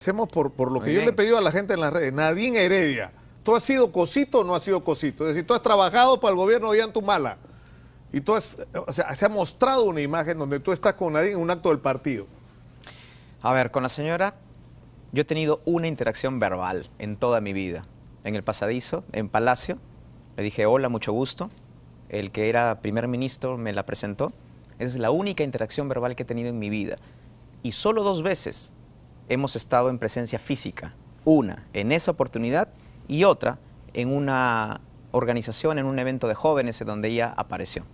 Hacemos por lo Muy que yo bien. le he pedido a la gente en las redes. Nadine Heredia, ¿tú has sido cosito o no has sido cosito? Es decir, tú has trabajado para el gobierno de Ollantumala y tú has, o sea, se ha mostrado una imagen donde tú estás con Nadine en un acto del partido. A ver, con la señora yo he tenido una interacción verbal en toda mi vida. En el pasadizo, en Palacio, le dije hola, mucho gusto. El que era primer ministro me la presentó. Esa es la única interacción verbal que he tenido en mi vida. Y solo 2 veces hemos estado en presencia física. Una en esa oportunidad y otra en una organización, en un evento de jóvenes en donde ella apareció.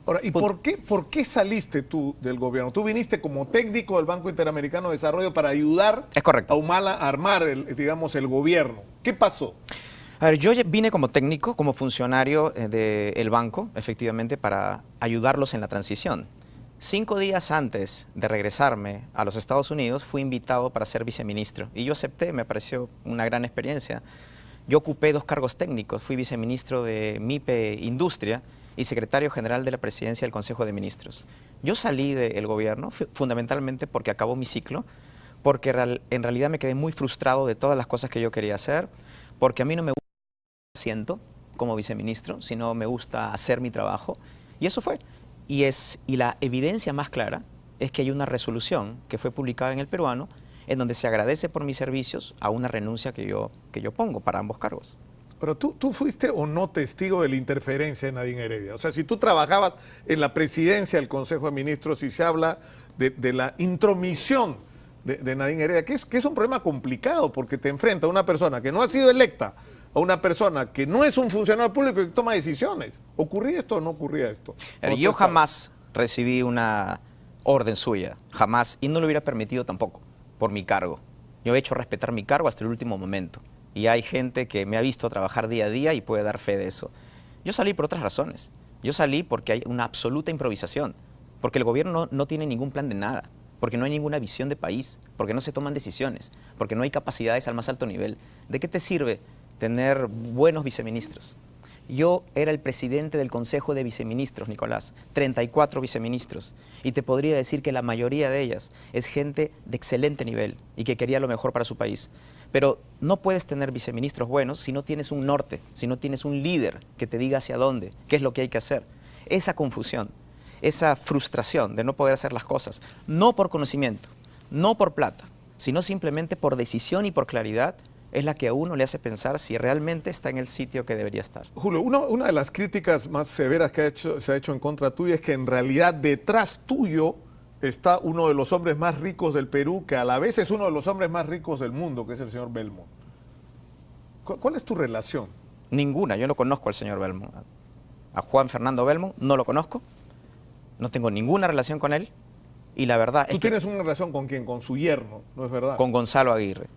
Ahora, ¿y por qué saliste tú del gobierno? Tú viniste como técnico del Banco Interamericano de Desarrollo para ayudar Es correcto. a Humala a armar, digamos, el gobierno. ¿Qué pasó? A ver, yo vine como técnico, como funcionario del banco, efectivamente, para ayudarlos en la transición. 5 días antes de regresarme a los Estados Unidos, fui invitado para ser viceministro. Y yo acepté, me pareció una gran experiencia. Yo ocupé 2 cargos técnicos. Fui viceministro de MIPE Industria y secretario general de la presidencia del Consejo de Ministros. Yo salí del gobierno fundamentalmente porque acabó mi ciclo, porque en realidad me quedé muy frustrado de todas las cosas que yo quería hacer, porque a mí no me siento como viceministro, sino me gusta hacer mi trabajo. Y eso fue. Y la evidencia más clara es que hay una resolución que fue publicada en El Peruano en donde se agradece por mis servicios a una renuncia que yo pongo para ambos cargos. Pero tú fuiste o no testigo de la interferencia de Nadine Heredia. O sea, si tú trabajabas en la presidencia del Consejo de Ministros y se habla de la intromisión de Nadine Heredia, que es un problema complicado porque te enfrenta a una persona que no ha sido electa, a una persona que no es un funcionario público y que toma decisiones. ¿Ocurría esto o no ocurría esto? Yo jamás recibí una orden suya, jamás, y no lo hubiera permitido tampoco, por mi cargo. Yo he hecho respetar mi cargo hasta el último momento. Y hay gente que me ha visto trabajar día a día y puede dar fe de eso. Yo salí por otras razones. Yo salí porque hay una absoluta improvisación, porque el gobierno no tiene ningún plan de nada, porque no hay ninguna visión de país, porque no se toman decisiones, porque no hay capacidades al más alto nivel. ¿De qué te sirve tener buenos viceministros? Yo era el presidente del Consejo de Viceministros, Nicolás, 34 viceministros, y te podría decir que la mayoría de ellas es gente de excelente nivel y que quería lo mejor para su país. Pero no puedes tener viceministros buenos si no tienes un norte, si no tienes un líder que te diga hacia dónde, qué es lo que hay que hacer. Esa confusión, esa frustración de no poder hacer las cosas, no por conocimiento, no por plata, sino simplemente por decisión y por claridad, es la que a uno le hace pensar si realmente está en el sitio que debería estar. Julio, una de las críticas más severas que se ha hecho en contra tuya es que en realidad detrás tuyo está uno de los hombres más ricos del Perú, que a la vez es uno de los hombres más ricos del mundo, que es el señor Belmont. ¿Cuál es tu relación? Ninguna, yo no conozco al señor Belmont. A Juan Fernando Belmont no lo conozco, no tengo ninguna relación con él, y la verdad es que... ¿Tú tienes una relación con quién? Con su yerno, ¿no es verdad? Con Gonzalo Aguirre.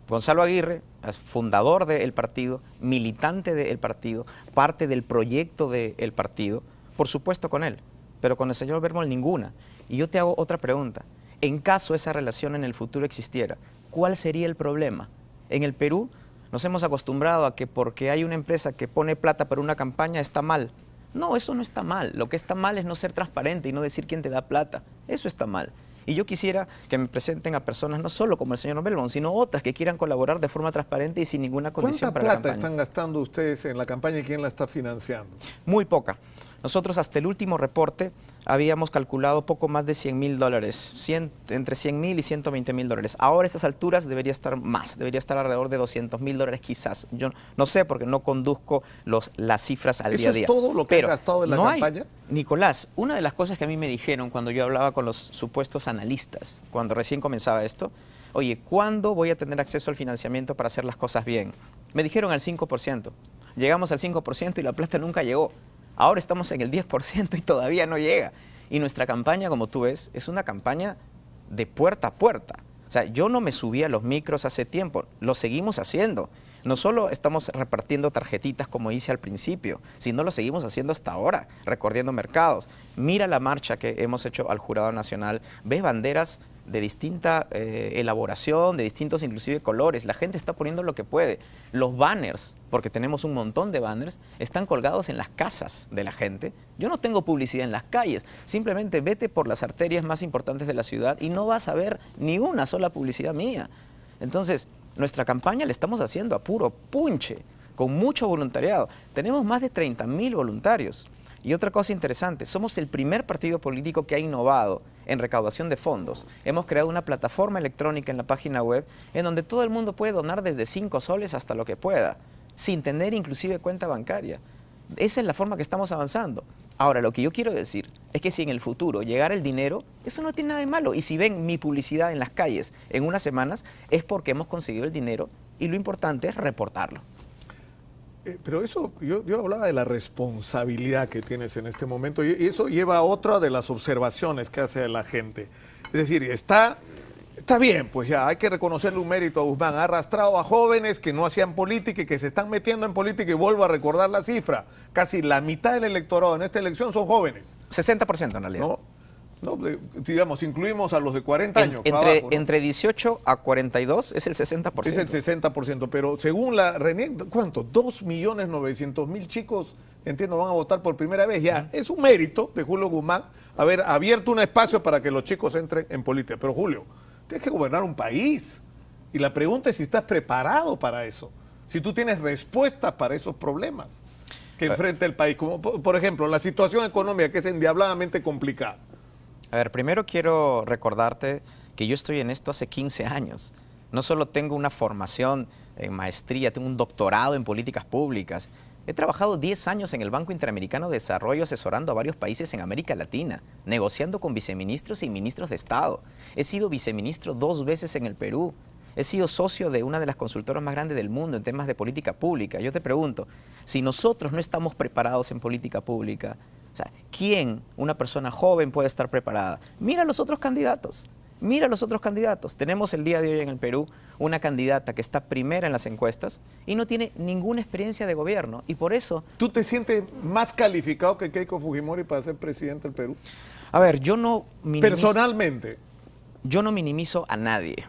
Gonzalo Aguirre es fundador del partido, militante del partido, parte del proyecto del partido, por supuesto con él, pero con el señor Belmont ninguna. Y yo te hago otra pregunta. En caso esa relación en el futuro existiera, ¿cuál sería el problema? En el Perú nos hemos acostumbrado a que porque hay una empresa que pone plata para una campaña está mal. No, eso no está mal. Lo que está mal es no ser transparente y no decir quién te da plata. Eso está mal. Y yo quisiera que me presenten a personas no solo como el señor Belmont, sino otras que quieran colaborar de forma transparente y sin ninguna condición para la ¿Cuánta campaña. plata están gastando ustedes en la campaña y quién la está financiando? Muy poca. Nosotros hasta el último reporte habíamos calculado poco más de $100.000, entre 100.000 y 120.000 dólares. Ahora a estas alturas debería estar más, debería estar alrededor de $200.000 quizás. Yo no sé porque no conduzco las cifras al día a día. ¿Eso es todo lo que han gastado en la campaña? Nicolás, una de las cosas que a mí me dijeron cuando yo hablaba con los supuestos analistas, cuando recién comenzaba esto, oye, ¿cuándo voy a tener acceso al financiamiento para hacer las cosas bien? Me dijeron al 5%. Llegamos al 5% y la plata nunca llegó. Ahora estamos en el 10% y todavía no llega. Y nuestra campaña, como tú ves, es una campaña de puerta a puerta. O sea, yo no me subí a los micros hace tiempo, lo seguimos haciendo. No solo estamos repartiendo tarjetitas como hice al principio, sino lo seguimos haciendo hasta ahora, recorriendo mercados. Mira la marcha que hemos hecho al Jurado Nacional, ves banderas de distinta elaboración, de distintos inclusive colores. La gente está poniendo lo que puede. Los banners, porque tenemos un montón de banners, están colgados en las casas de la gente. Yo no tengo publicidad en las calles. Simplemente vete por las arterias más importantes de la ciudad y no vas a ver ni una sola publicidad mía. Entonces, nuestra campaña la estamos haciendo a puro punche, con mucho voluntariado. Tenemos más de 30.000 voluntarios. Y otra cosa interesante, somos el primer partido político que ha innovado en recaudación de fondos. Hemos creado una plataforma electrónica en la página web en donde todo el mundo puede donar desde 5 soles hasta lo que pueda, sin tener inclusive cuenta bancaria. Esa es la forma que estamos avanzando. Ahora, lo que yo quiero decir es que si en el futuro llegara el dinero, eso no tiene nada de malo. Y si ven mi publicidad en las calles en unas semanas, es porque hemos conseguido el dinero y lo importante es reportarlo. Pero eso, yo hablaba de la responsabilidad que tienes en este momento y eso lleva a otra de las observaciones que hace la gente. Es decir, está bien, pues ya hay que reconocerle un mérito a Guzmán. Ha arrastrado a jóvenes que no hacían política y que se están metiendo en política y vuelvo a recordar la cifra. Casi la mitad del electorado en esta elección son jóvenes. 60% en realidad. No, digamos, incluimos a los de 40 años. Entre, abajo, ¿no? Entre 18 a 42 es el 60%. Es el 60%, pero según la RENIEC, ¿cuánto? 2.900.000 chicos, entiendo, van a votar por primera vez. Ya, es un mérito de Julio Guzmán haber abierto un espacio para que los chicos entren en política. Pero Julio, tienes que gobernar un país. Y la pregunta es si estás preparado para eso. Si tú tienes respuestas para esos problemas que enfrenta el país. Como, por ejemplo, la situación económica que es endiabladamente complicada. A ver, primero quiero recordarte que yo estoy en esto hace 15 años. No solo tengo una formación en maestría, tengo un doctorado en políticas públicas. He trabajado 10 años en el Banco Interamericano de Desarrollo asesorando a varios países en América Latina, negociando con viceministros y ministros de Estado. He sido viceministro 2 veces en el Perú. He sido socio de una de las consultoras más grandes del mundo en temas de política pública. Yo te pregunto, si nosotros no estamos preparados en política pública, o sea, ¿quién, una persona joven, puede estar preparada? Mira a los otros candidatos. Mira a los otros candidatos. Tenemos el día de hoy en el Perú una candidata que está primera en las encuestas y no tiene ninguna experiencia de gobierno. Y por eso... ¿Tú te sientes más calificado que Keiko Fujimori para ser presidente del Perú? A ver, yo no minimizo... Personalmente. Yo no minimizo a nadie.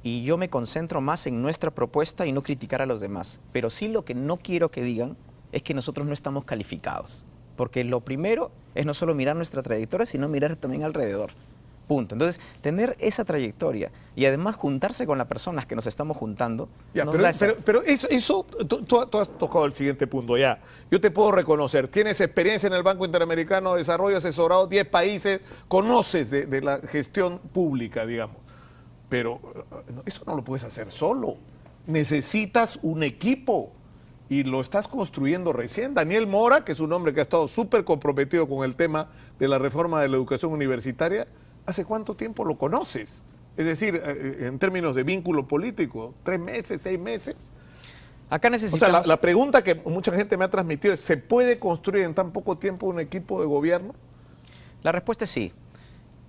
Y yo me concentro más en nuestra propuesta y no criticar a los demás. Pero sí lo que no quiero que digan es que nosotros no estamos calificados. Porque lo primero es no solo mirar nuestra trayectoria, sino mirar también alrededor. Punto. Entonces, tener esa trayectoria y además juntarse con las personas que nos estamos juntando. Ya, nos da esa... pero eso tú has tocado el siguiente punto ya. Yo te puedo reconocer, tienes experiencia en el Banco Interamericano de Desarrollo, asesorado 10 países, conoces de la gestión pública, digamos. Pero eso no lo puedes hacer solo. Necesitas un equipo. Y lo estás construyendo recién. Daniel Mora, que es un hombre que ha estado súper comprometido con el tema de la reforma de la educación universitaria, ¿hace cuánto tiempo lo conoces? Es decir, en términos de vínculo político, 3 meses, 6 meses. Acá necesitamos... O sea, la pregunta que mucha gente me ha transmitido es, ¿se puede construir en tan poco tiempo un equipo de gobierno? La respuesta es sí.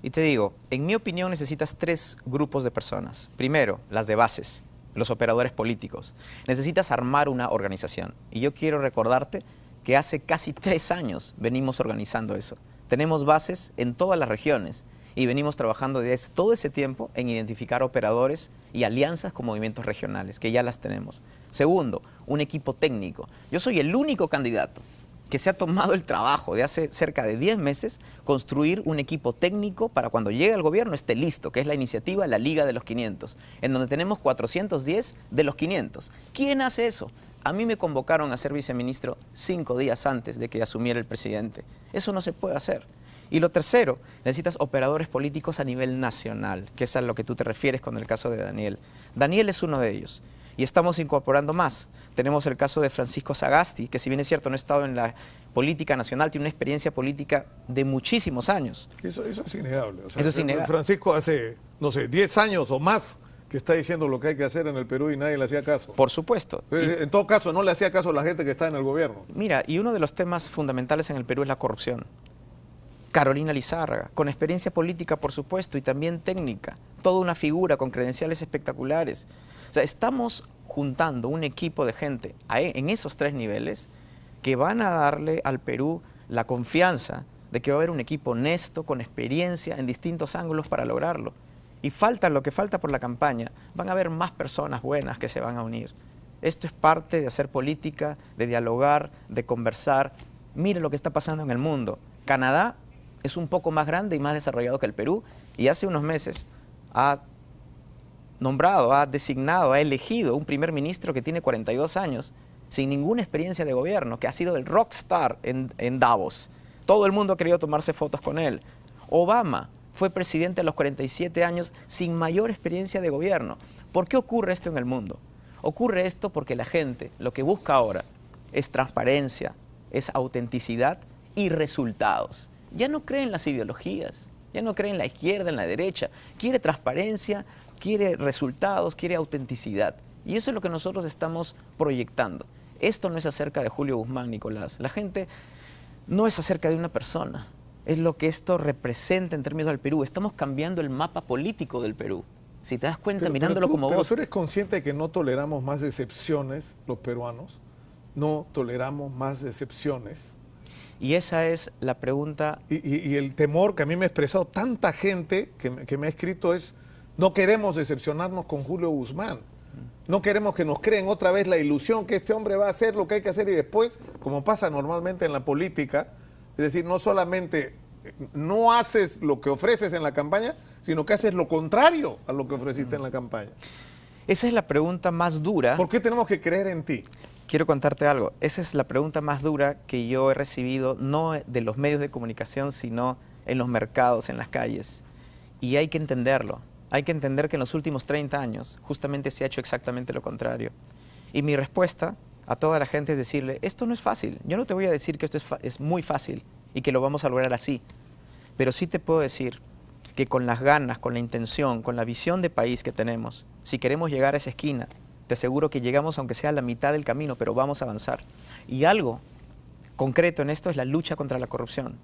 Y te digo, en mi opinión necesitas 3 grupos de personas. Primero, las de bases. Los operadores políticos. Necesitas armar una organización. Y yo quiero recordarte que hace casi 3 años venimos organizando eso. Tenemos bases en todas las regiones y venimos trabajando desde todo ese tiempo en identificar operadores y alianzas con movimientos regionales, que ya las tenemos. Segundo, un equipo técnico. Yo soy el único candidato que se ha tomado el trabajo de hace cerca de 10 meses construir un equipo técnico para cuando llegue al gobierno esté listo, que es la iniciativa La Liga de los 500, en donde tenemos 410 de los 500. ¿Quién hace eso? A mí me convocaron a ser viceministro 5 días antes de que asumiera el presidente. Eso no se puede hacer. Y lo tercero, necesitas operadores políticos a nivel nacional, que es a lo que tú te refieres con el caso de Daniel. Daniel es uno de ellos. Y estamos incorporando más. Tenemos el caso de Francisco Sagasti, que si bien es cierto no ha estado en la política nacional, tiene una experiencia política de muchísimos años. Eso es innegable. O sea, eso es innegable. Francisco hace, no sé, 10 años o más que está diciendo lo que hay que hacer en el Perú y nadie le hacía caso. Por supuesto. En todo caso, no le hacía caso a la gente que está en el gobierno. Mira, y uno de los temas fundamentales en el Perú es la corrupción. Carolina Lizárraga, con experiencia política, por supuesto, y también técnica. Toda una figura con credenciales espectaculares. O sea, estamos juntando un equipo de gente en esos 3 niveles que van a darle al Perú la confianza de que va a haber un equipo honesto, con experiencia en distintos ángulos para lograrlo. Y falta lo que falta por la campaña. Van a haber más personas buenas que se van a unir. Esto es parte de hacer política, de dialogar, de conversar. Mire lo que está pasando en el mundo. Canadá es un poco más grande y más desarrollado que el Perú y hace unos meses ha nombrado, ha designado, ha elegido un primer ministro que tiene 42 años, sin ninguna experiencia de gobierno, que ha sido el rockstar en Davos. Todo el mundo ha querido tomarse fotos con él. Obama fue presidente a los 47 años sin mayor experiencia de gobierno. ¿Por qué ocurre esto en el mundo? Ocurre esto porque la gente lo que busca ahora es transparencia, es autenticidad y resultados. Ya no cree en las ideologías, ya no cree en la izquierda, en la derecha. Quiere transparencia, quiere resultados, quiere autenticidad. Y eso es lo que nosotros estamos proyectando. Esto no es acerca de Julio Guzmán, Nicolás. La gente no es acerca de una persona. Es lo que esto representa en términos del Perú. Estamos cambiando el mapa político del Perú. Si te das cuenta, mirándolo como vos. Pero tú eres consciente de que no toleramos más decepciones los peruanos. No toleramos más decepciones. Y esa es la pregunta. Y el temor que a mí me ha expresado tanta gente que me ha escrito es: no queremos decepcionarnos con Julio Guzmán. No queremos que nos creen otra vez la ilusión que este hombre va a hacer lo que hay que hacer y después, como pasa normalmente en la política, es decir, no solamente no haces lo que ofreces en la campaña, sino que haces lo contrario a lo que ofreciste en la campaña. Esa es la pregunta más dura. ¿Por qué tenemos que creer en ti? Quiero contarte algo. Esa es la pregunta más dura que yo he recibido, no de los medios de comunicación, sino en los mercados, en las calles. Y hay que entenderlo. Hay que entender que en los últimos 30 años justamente se ha hecho exactamente lo contrario. Y mi respuesta a toda la gente es decirle: esto no es fácil. Yo no te voy a decir que esto es muy fácil y que lo vamos a lograr así. Pero sí te puedo decir que con las ganas, con la intención, con la visión de país que tenemos, si queremos llegar a esa esquina, te aseguro que llegamos aunque sea a la mitad del camino, pero vamos a avanzar. Y algo concreto en esto es la lucha contra la corrupción.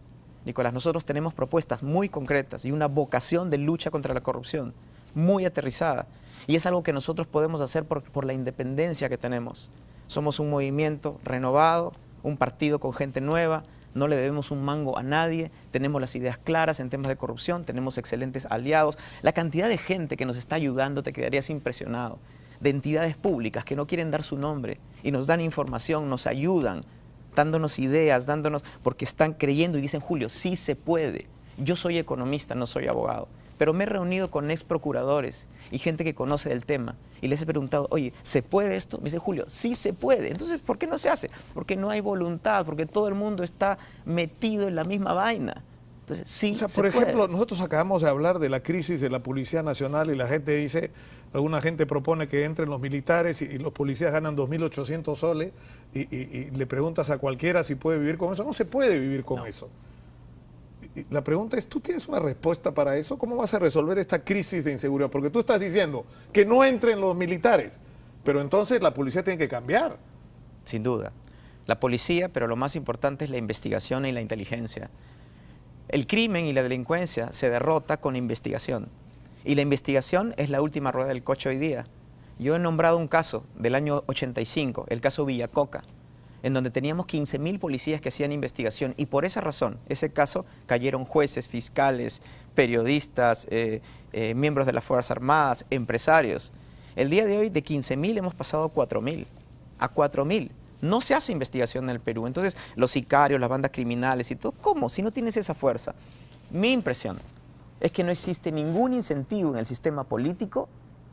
Nicolás, nosotros tenemos propuestas muy concretas y una vocación de lucha contra la corrupción muy aterrizada. Y es algo que nosotros podemos hacer por la independencia que tenemos. Somos un movimiento renovado, un partido con gente nueva, no le debemos un mango a nadie, tenemos las ideas claras en temas de corrupción, tenemos excelentes aliados. La cantidad de gente que nos está ayudando, te quedarías impresionado. De entidades públicas que no quieren dar su nombre y nos dan información, nos ayudan, dándonos ideas, porque están creyendo y dicen: Julio, sí se puede. Yo soy economista, no soy abogado, pero me he reunido con ex procuradores y gente que conoce del tema y les he preguntado: oye, ¿se puede esto? Me dice Julio: sí se puede. Entonces, ¿por qué no se hace? Porque no hay voluntad, porque todo el mundo está metido en la misma vaina. Entonces, sí, o sea, por ejemplo, nosotros acabamos de hablar de la crisis de la Policía Nacional y la gente dice, alguna gente propone que entren los militares y los policías ganan 2.800 soles y le preguntas a cualquiera si puede vivir con eso. No se puede vivir con eso. Y la pregunta es, ¿tú tienes una respuesta para eso? ¿Cómo vas a resolver esta crisis de inseguridad? Porque tú estás diciendo que no entren los militares, pero entonces la policía tiene que cambiar. Sin duda. La policía, pero lo más importante es la investigación y la inteligencia. El crimen y la delincuencia se derrota con investigación. Y la investigación es la última rueda del coche hoy día. Yo he nombrado un caso del año 85, el caso Villacoca, en donde teníamos 15.000 policías que hacían investigación y por esa razón, ese caso, cayeron jueces, fiscales, periodistas, miembros de las Fuerzas Armadas, empresarios. El día de hoy de 15.000 hemos pasado a 4.000. A 4.000. No se hace investigación en el Perú. Entonces, los sicarios, las bandas criminales y todo, ¿cómo? Si no tienes esa fuerza. Mi impresión es que no existe ningún incentivo en el sistema político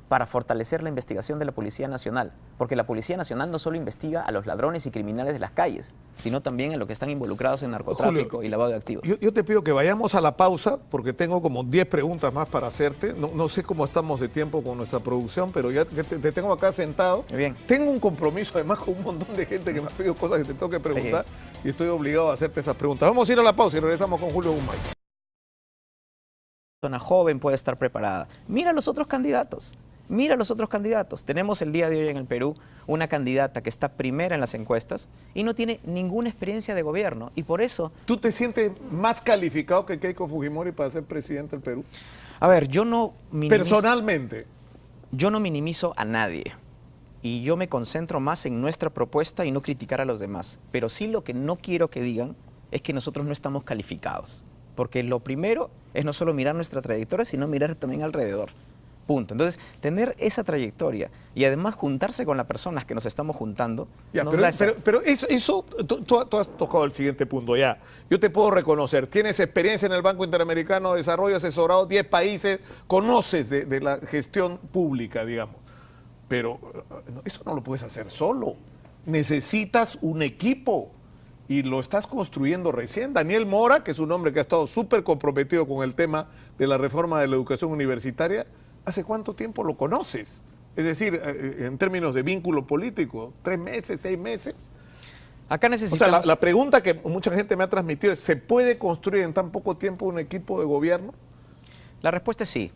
para fortalecer la investigación de la Policía Nacional, porque la Policía Nacional no solo investiga a los ladrones y criminales de las calles, sino también a los que están involucrados en narcotráfico y lavado de activos. Yo te pido que vayamos a la pausa, porque tengo como 10 preguntas más para hacerte. No sé cómo estamos de tiempo con nuestra producción, pero ya te tengo acá sentado. Muy bien. Tengo un compromiso además con un montón de gente que me ha pedido cosas que te tengo que preguntar y estoy obligado a hacerte esas preguntas. Vamos a ir a la pausa y regresamos con Julio Guzmán. Una persona joven puede estar preparada. Mira a los otros candidatos. Mira a los otros candidatos. Tenemos el día de hoy en el Perú una candidata que está primera en las encuestas y no tiene ninguna experiencia de gobierno. Y por eso... ¿Tú te sientes más calificado que Keiko Fujimori para ser presidente del Perú? A ver, yo no minimizo... Personalmente. Yo no minimizo a nadie. Y yo me concentro más en nuestra propuesta y no criticar a los demás. Pero sí lo que no quiero que digan es que nosotros no estamos calificados. Porque lo primero es no solo mirar nuestra trayectoria, sino mirar también alrededor. Punto. Entonces, tener esa trayectoria y además juntarse con las personas que nos estamos juntando, Ya, nos da esa... pero eso tú has tocado el siguiente punto ya. Yo te puedo reconocer, tienes experiencia en el Banco Interamericano de Desarrollo, asesorado 10 países, conoces de la gestión pública, digamos. Pero eso no lo puedes hacer solo. Necesitas un equipo y lo estás construyendo recién. Daniel Mora, que es un hombre que ha estado súper comprometido con el tema de la reforma de la educación universitaria, ¿hace cuánto tiempo lo conoces? Es decir, en términos de vínculo político, 3 meses, 6 meses. Acá necesitamos... O sea, la pregunta que mucha gente me ha transmitido es, ¿se puede construir en tan poco tiempo un equipo de gobierno? La respuesta es sí.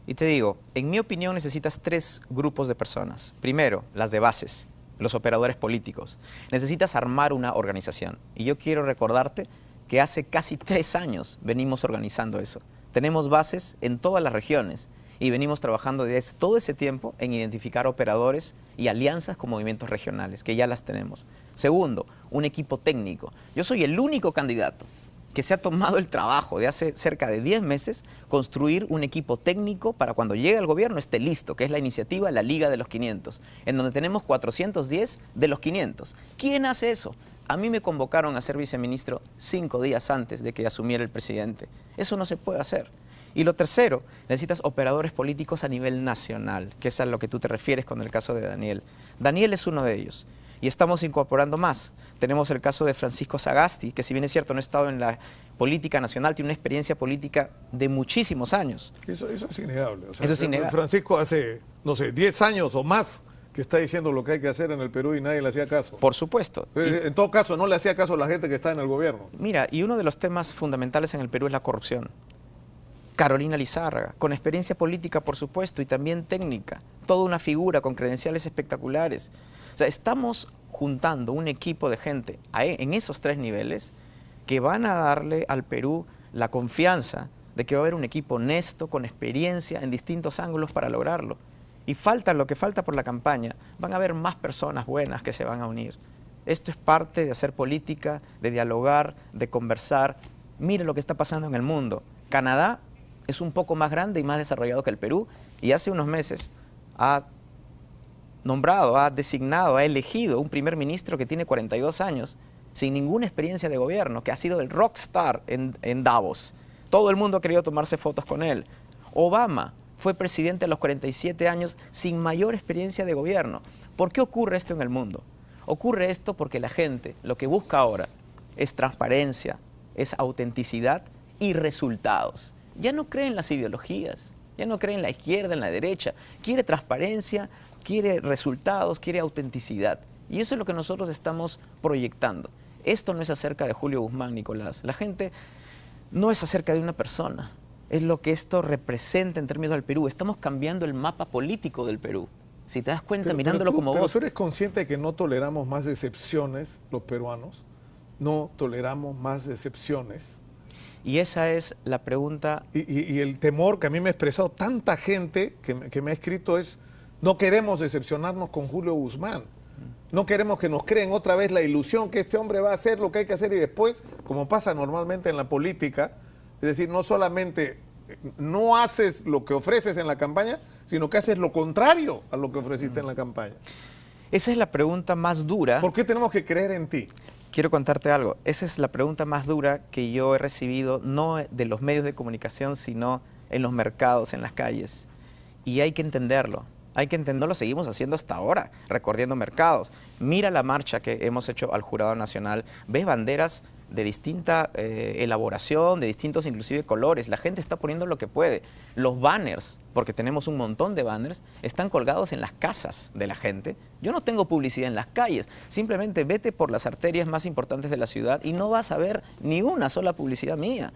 Y te digo, en mi opinión necesitas 3 grupos de personas. Primero, las de bases, los operadores políticos. Necesitas armar una organización. Y yo quiero recordarte que hace casi 3 años venimos organizando eso. Tenemos bases en todas las regiones y venimos trabajando desde todo ese tiempo en identificar operadores y alianzas con movimientos regionales, que ya las tenemos. Segundo, un equipo técnico. Yo soy el único candidato que se ha tomado el trabajo de hace cerca de 10 meses construir un equipo técnico para cuando llegue al gobierno esté listo, que es la iniciativa La Liga de los 500, en donde tenemos 410 de los 500. ¿Quién hace eso? A mí me convocaron a ser viceministro 5 días antes de que asumiera el presidente. Eso no se puede hacer. Y lo tercero, necesitas operadores políticos a nivel nacional, que es a lo que tú te refieres con el caso de Daniel. Daniel es uno de ellos. Y estamos incorporando más. Tenemos el caso de Francisco Sagasti, que si bien es cierto no ha estado en la política nacional, tiene una experiencia política de muchísimos años. Eso es innegable. O sea, Eso es innegable. Francisco hace, no sé, 10 años o más que está diciendo lo que hay que hacer en el Perú y nadie le hacía caso. Por supuesto. En todo caso, no le hacía caso a la gente que está en el gobierno. Mira, y uno de los temas fundamentales en el Perú es la corrupción. Carolina Lizárraga, con experiencia política, por supuesto, y también técnica. Toda una figura con credenciales espectaculares. O sea, estamos juntando un equipo de gente en esos 3 niveles que van a darle al Perú la confianza de que va a haber un equipo honesto, con experiencia en distintos ángulos para lograrlo. Y falta lo que falta por la campaña. Van a haber más personas buenas que se van a unir. Esto es parte de hacer política, de dialogar, de conversar. Mire lo que está pasando en el mundo. Canadá es un poco más grande y más desarrollado que el Perú y hace unos meses ha nombrado, ha designado, ha elegido un primer ministro que tiene 42 años sin ninguna experiencia de gobierno, que ha sido el rockstar en Davos. Todo el mundo ha querido tomarse fotos con él. Obama fue presidente a los 47 años sin mayor experiencia de gobierno. ¿Por qué ocurre esto en el mundo? Ocurre esto porque la gente lo que busca ahora es transparencia, es autenticidad y resultados. Ya no cree en las ideologías, ya no cree en la izquierda, en la derecha. Quiere transparencia, quiere resultados, quiere autenticidad. Y eso es lo que nosotros estamos proyectando. Esto no es acerca de Julio Guzmán, Nicolás. La gente no es acerca de una persona. Es lo que esto representa en términos del Perú. Estamos cambiando el mapa político del Perú. Si te das cuenta, mirándolo como vos... Pero tú eres consciente de que no toleramos más decepciones los peruanos. No toleramos más decepciones. Y esa es la pregunta... Y el temor que a mí me ha expresado tanta gente que me ha escrito es, no queremos decepcionarnos con Julio Guzmán. No queremos que nos creen otra vez la ilusión que este hombre va a hacer lo que hay que hacer y después, como pasa normalmente en la política, es decir, no solamente no haces lo que ofreces en la campaña, sino que haces lo contrario a lo que ofreciste en la campaña. Esa es la pregunta más dura. ¿Por qué tenemos que creer en ti? Quiero contarte algo. Esa es la pregunta más dura que yo he recibido, no de los medios de comunicación, sino en los mercados, en las calles. Y hay que entenderlo. Hay que entenderlo, lo seguimos haciendo hasta ahora, recorriendo mercados. Mira la marcha que hemos hecho al Jurado Nacional. Ves banderas de distinta elaboración, de distintos inclusive colores. La gente está poniendo lo que puede. Los banners, porque tenemos un montón de banners, están colgados en las casas de la gente. Yo no tengo publicidad en las calles. Simplemente vete por las arterias más importantes de la ciudad y no vas a ver ni una sola publicidad mía.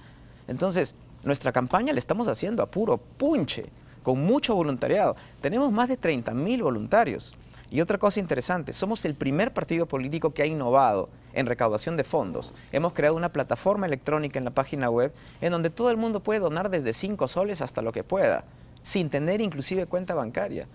Entonces, nuestra campaña la estamos haciendo a puro punche, con mucho voluntariado. Tenemos más de 30.000 voluntarios. Y otra cosa interesante, somos el primer partido político que ha innovado en recaudación de fondos. Hemos creado una plataforma electrónica en la página web en donde todo el mundo puede donar desde 5 soles hasta lo que pueda, sin tener inclusive cuenta bancaria.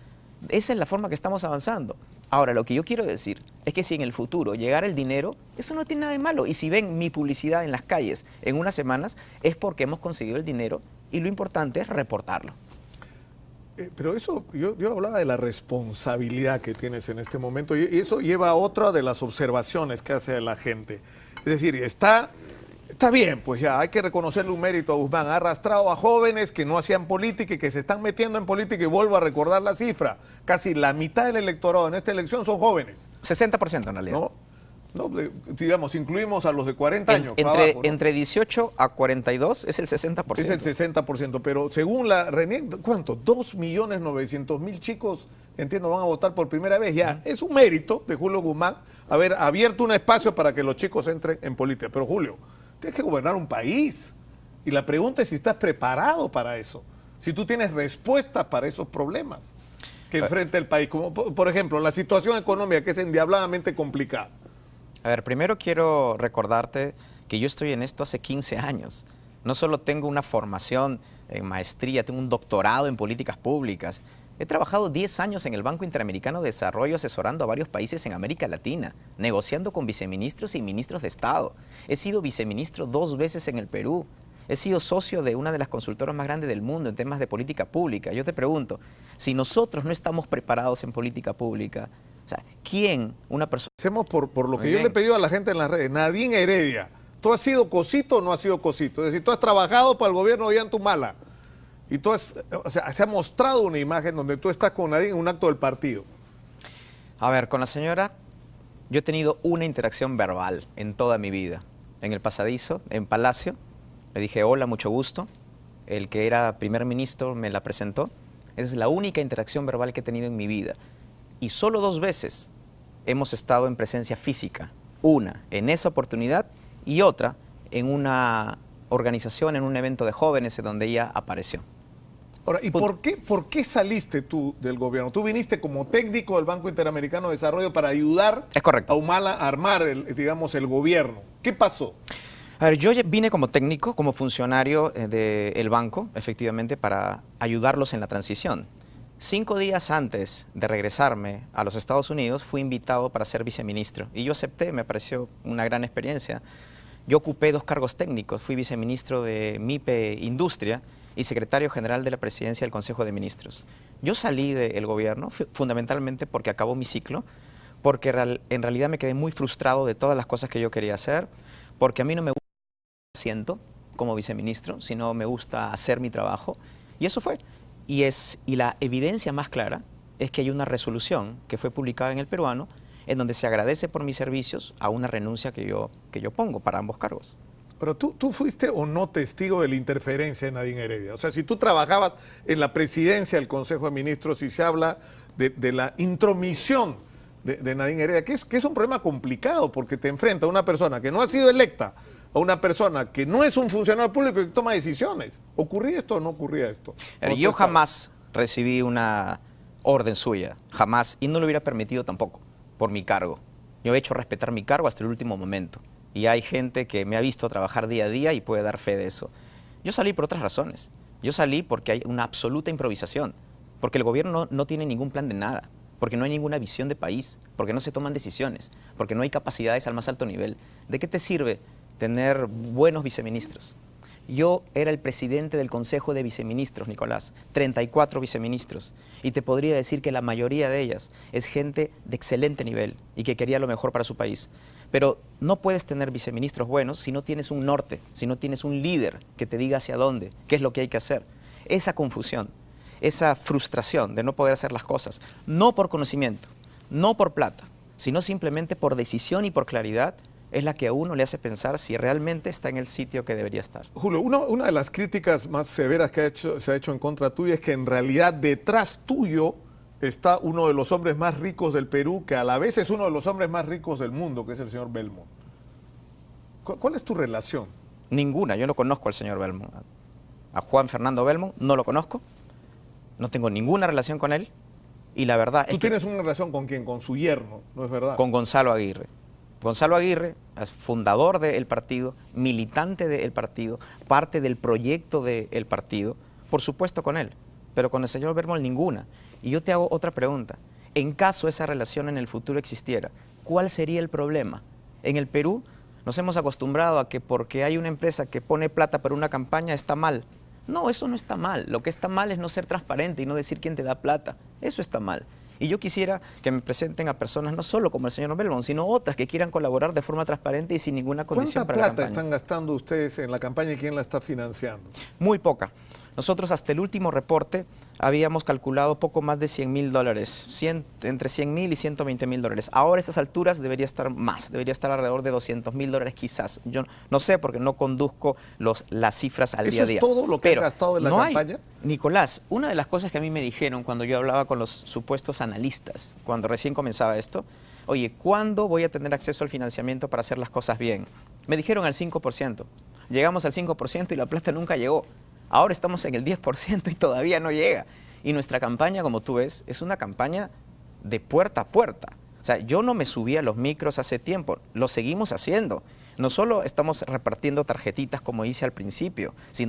Esa es la forma que estamos avanzando. Ahora, lo que yo quiero decir es que si en el futuro llegara el dinero, eso no tiene nada de malo. Y si ven mi publicidad en las calles en unas semanas, es porque hemos conseguido el dinero y lo importante es reportarlo. Pero eso, yo hablaba de la responsabilidad que tienes en este momento y eso lleva a otra de las observaciones que hace la gente. Es decir, está bien, pues ya hay que reconocerle un mérito a Guzmán. Ha arrastrado a jóvenes que no hacían política y que se están metiendo en política y vuelvo a recordar la cifra. Casi la mitad del electorado en esta elección son jóvenes. 60% en realidad. No, digamos, incluimos a los de 40 años. Abajo, ¿no? Entre 18 a 42 es el 60%. Es el 60%, pero según la RENIEC, ¿cuánto? 2.900.000 chicos, entiendo, van a votar por primera vez. Ya, es un mérito de Julio Guzmán haber abierto un espacio para que los chicos entren en política. Pero Julio, tienes que gobernar un país. Y la pregunta es si estás preparado para eso. Si tú tienes respuestas para esos problemas que enfrenta el país. Como, por ejemplo, la situación económica, que es endiabladamente complicada. A ver, primero quiero recordarte que yo estoy en esto hace 15 años. No solo tengo una formación en maestría, tengo un doctorado en políticas públicas. He trabajado 10 años en el Banco Interamericano de Desarrollo asesorando a varios países en América Latina, negociando con viceministros y ministros de Estado. He sido viceministro 2 veces en el Perú. He sido socio de una de las consultoras más grandes del mundo en temas de política pública. Yo te pregunto, si nosotros no estamos preparados en política pública, o sea, ¿quién, una persona? Hacemos por lo que yo le he pedido a la gente en las redes. Nadine Heredia, ¿tú has sido cosito o no has sido cosito? Es decir, tú has trabajado para el gobierno de Ollantumala y tú has, o sea, se ha mostrado una imagen donde tú estás con Nadine en un acto del partido. A ver, con la señora, yo he tenido una interacción verbal en toda mi vida. En el pasadizo, en Palacio, le dije, hola, mucho gusto. El que era primer ministro me la presentó. Esa es la única interacción verbal que he tenido en mi vida. Y solo 2 veces hemos estado en presencia física. Una en esa oportunidad y otra en una organización, en un evento de jóvenes en donde ella apareció. Ahora, ¿y por qué saliste tú del gobierno? Tú viniste como técnico del Banco Interamericano de Desarrollo para ayudar a Humala a armar, digamos, el gobierno. ¿Qué pasó? A ver, yo vine como técnico, como funcionario del banco, efectivamente, para ayudarlos en la transición. 5 días antes de regresarme a los Estados Unidos, fui invitado para ser viceministro. Y yo acepté, me pareció una gran experiencia. Yo ocupé 2 cargos técnicos. Fui viceministro de MIPE Industria y secretario general de la presidencia del Consejo de Ministros. Yo salí del gobierno fundamentalmente porque acabó mi ciclo, porque en realidad me quedé muy frustrado de todas las cosas que yo quería hacer, porque a mí no me gusta el asiento como viceministro, sino me gusta hacer mi trabajo. Y eso fue. Y la evidencia más clara es que hay una resolución que fue publicada en El Peruano en donde se agradece por mis servicios a una renuncia que yo pongo para ambos cargos. Pero tú fuiste o no testigo de la interferencia de Nadine Heredia. O sea, si tú trabajabas en la presidencia del Consejo de Ministros y se habla de la intromisión de Nadine Heredia, que es un problema complicado porque te enfrenta a una persona que no ha sido electa, a una persona que no es un funcionario público y que toma decisiones. ¿Ocurría esto o no ocurría esto? Yo jamás recibí una orden suya, jamás, y no lo hubiera permitido tampoco, por mi cargo. Yo he hecho respetar mi cargo hasta el último momento. Y hay gente que me ha visto trabajar día a día y puede dar fe de eso. Yo salí por otras razones. Yo salí porque hay una absoluta improvisación, porque el gobierno no tiene ningún plan de nada, porque no hay ninguna visión de país, porque no se toman decisiones, porque no hay capacidades al más alto nivel. ¿De qué te sirve tener buenos viceministros? Yo era el presidente del Consejo de Viceministros, Nicolás, 34 viceministros, y te podría decir que la mayoría de ellas es gente de excelente nivel y que quería lo mejor para su país. Pero no puedes tener viceministros buenos si no tienes un norte, si no tienes un líder que te diga hacia dónde, qué es lo que hay que hacer. Esa confusión, esa frustración de no poder hacer las cosas, no por conocimiento, no por plata, sino simplemente por decisión y por claridad, es la que a uno le hace pensar si realmente está en el sitio que debería estar. Julio, una de las críticas más severas que se ha hecho en contra tuya es que en realidad detrás tuyo está uno de los hombres más ricos del Perú, que a la vez es uno de los hombres más ricos del mundo, que es el señor Belmont. ¿Cuál es tu relación? Ninguna, yo no conozco al señor Belmont. A Juan Fernando Belmont no lo conozco, no tengo ninguna relación con él, y la verdad ¿Tú tienes una relación con quién? Con su yerno, ¿no es verdad? Con Gonzalo Aguirre. Gonzalo Aguirre es fundador del partido, militante del partido, parte del proyecto del partido, por supuesto con él, pero con el señor Belmont ninguna. Y yo te hago otra pregunta. En caso esa relación en el futuro existiera, ¿cuál sería el problema? En el Perú nos hemos acostumbrado a que porque hay una empresa que pone plata para una campaña está mal. No, eso no está mal. Lo que está mal es no ser transparente y no decir quién te da plata. Eso está mal. Y yo quisiera que me presenten a personas no solo como el señor Belbon, sino otras que quieran colaborar de forma transparente y sin ninguna condición ¿Cuánta para la plata campaña. están gastando ustedes en la campaña y quién la está financiando? Muy poca. Nosotros hasta el último reporte habíamos calculado poco más de $100.000, entre 100.000 y 120.000 dólares. Ahora a estas alturas debería estar más, debería estar alrededor de $200.000 quizás. Yo no sé porque no conduzco las cifras al día a día. ¿Eso es todo lo que han gastado en la campaña? Nicolás, una de las cosas que a mí me dijeron cuando yo hablaba con los supuestos analistas, cuando recién comenzaba esto, oye, ¿cuándo voy a tener acceso al financiamiento para hacer las cosas bien? Me dijeron al 5%. Llegamos al 5% y la plata nunca llegó. Ahora estamos en el 10% y todavía no llega. Y nuestra campaña, como tú ves, es una campaña de puerta a puerta. O sea, yo no me subí a los micros hace tiempo, lo seguimos haciendo. No solo estamos repartiendo tarjetitas como hice al principio, sino